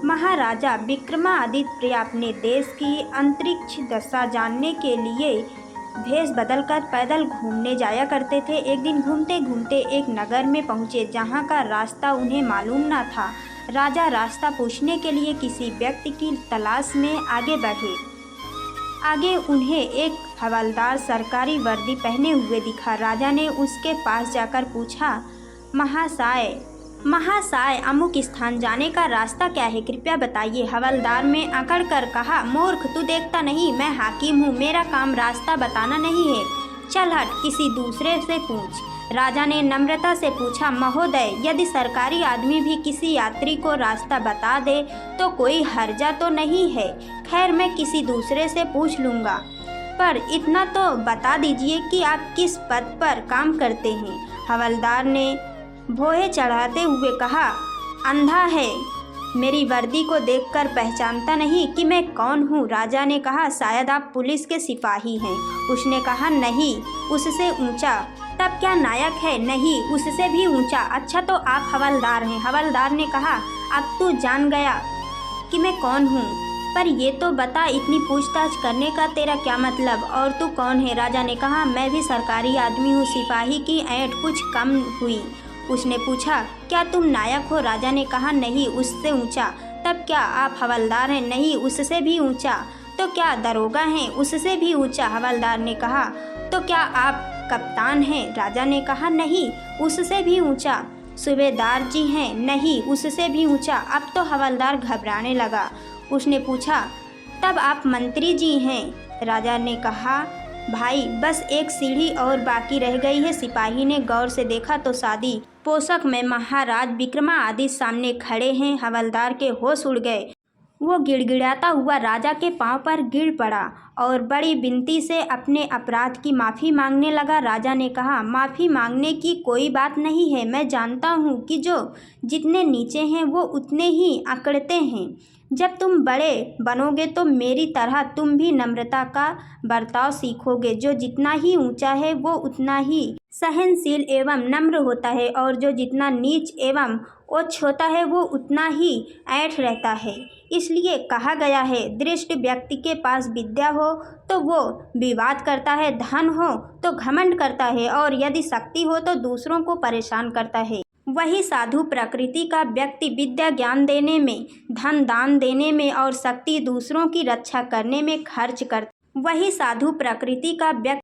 महाराजा विक्रमादित्य अपने देश की अंतरिक्ष दशा जानने के लिए भेष बदलकर पैदल घूमने जाया करते थे। एक दिन घूमते घूमते एक नगर में पहुँचे जहाँ का रास्ता उन्हें मालूम न था। राजा रास्ता पूछने के लिए किसी व्यक्ति की तलाश में आगे बढ़े। आगे उन्हें एक हवलदार सरकारी वर्दी पहने हुए दिखा। राजा ने उसके पास जाकर पूछा, महाशय अमुक स्थान जाने का रास्ता क्या है, कृपया बताइए। हवलदार में अकड़ कर कहा, मूर्ख, तू देखता नहीं मैं हाकिम हूँ, मेरा काम रास्ता बताना नहीं है, चल हट, किसी दूसरे से पूछ। राजा ने नम्रता से पूछा, महोदय, यदि सरकारी आदमी भी किसी यात्री को रास्ता बता दे तो कोई हर्जा तो नहीं है। खैर, मैं किसी दूसरे से पूछ लूँगा, पर इतना तो बता दीजिए कि आप किस पद पर काम करते हैं। हवलदार ने भौहें चढ़ाते हुए कहा, अंधा है, मेरी वर्दी को देखकर पहचानता नहीं कि मैं कौन हूँ। राजा ने कहा, शायद आप पुलिस के सिपाही हैं। उसने कहा, नहीं, उससे ऊंचा। तब क्या नायक है? नहीं, उससे भी ऊंचा। अच्छा, तो आप हवलदार हैं। हवलदार ने कहा, अब तू जान गया कि मैं कौन हूँ, पर ये तो बता, इतनी पूछताछ करने का तेरा क्या मतलब, और तू कौन है? राजा ने कहा, मैं भी सरकारी आदमी हूँ, सिपाही की ऐंठ कुछ कम हुई। उसने पूछा, क्या तुम नायक हो? राजा ने कहा, नहीं, उससे ऊंचा। तब क्या आप हवलदार हैं? नहीं, उससे भी ऊंचा। तो क्या दरोगा हैं? उससे भी ऊंचा। हवलदार ने कहा, तो क्या आप कप्तान हैं? राजा ने कहा, नहीं, उससे भी ऊंचा। सूबेदार जी हैं? नहीं, उससे भी ऊंचा। अब तो हवलदार घबराने लगा। उसने पूछा, तब आप मंत्री जी हैं? राजा ने कहा, भाई, बस एक सीढ़ी और बाकी रह गई है। सिपाही ने गौर से देखा तो सादी पोशाक में महाराज विक्रमादित्य सामने खड़े हैं। हवलदार के होश उड़ गए। वो गिड़गिड़ाता हुआ राजा के पांव पर गिर पड़ा और बड़ी विनती से अपने अपराध की माफ़ी मांगने लगा। राजा ने कहा, माफ़ी मांगने की कोई बात नहीं है। मैं जानता हूँ कि जो जितने नीचे हैं वो उतने ही अकड़ते हैं। जब तुम बड़े बनोगे तो मेरी तरह तुम भी नम्रता का बर्ताव सीखोगे। जो जितना ही ऊंचा है वो उतना ही सहनशील एवं नम्र होता है, और जो जितना नीच एवं ओछ होता है वो उतना ही ऐंठ रहता है। इसलिए कहा गया है, दृष्ट व्यक्ति के पास विद्या हो तो वो विवाद करता है, धन हो तो घमंड करता है, और यदि शक्ति हो तो दूसरों को परेशान करता है। वही साधु प्रकृति का व्यक्ति विद्या ज्ञान देने में, धन दान देने में और शक्ति दूसरों की रक्षा करने में खर्च करता। वही साधु प्रकृति का व्यक्ति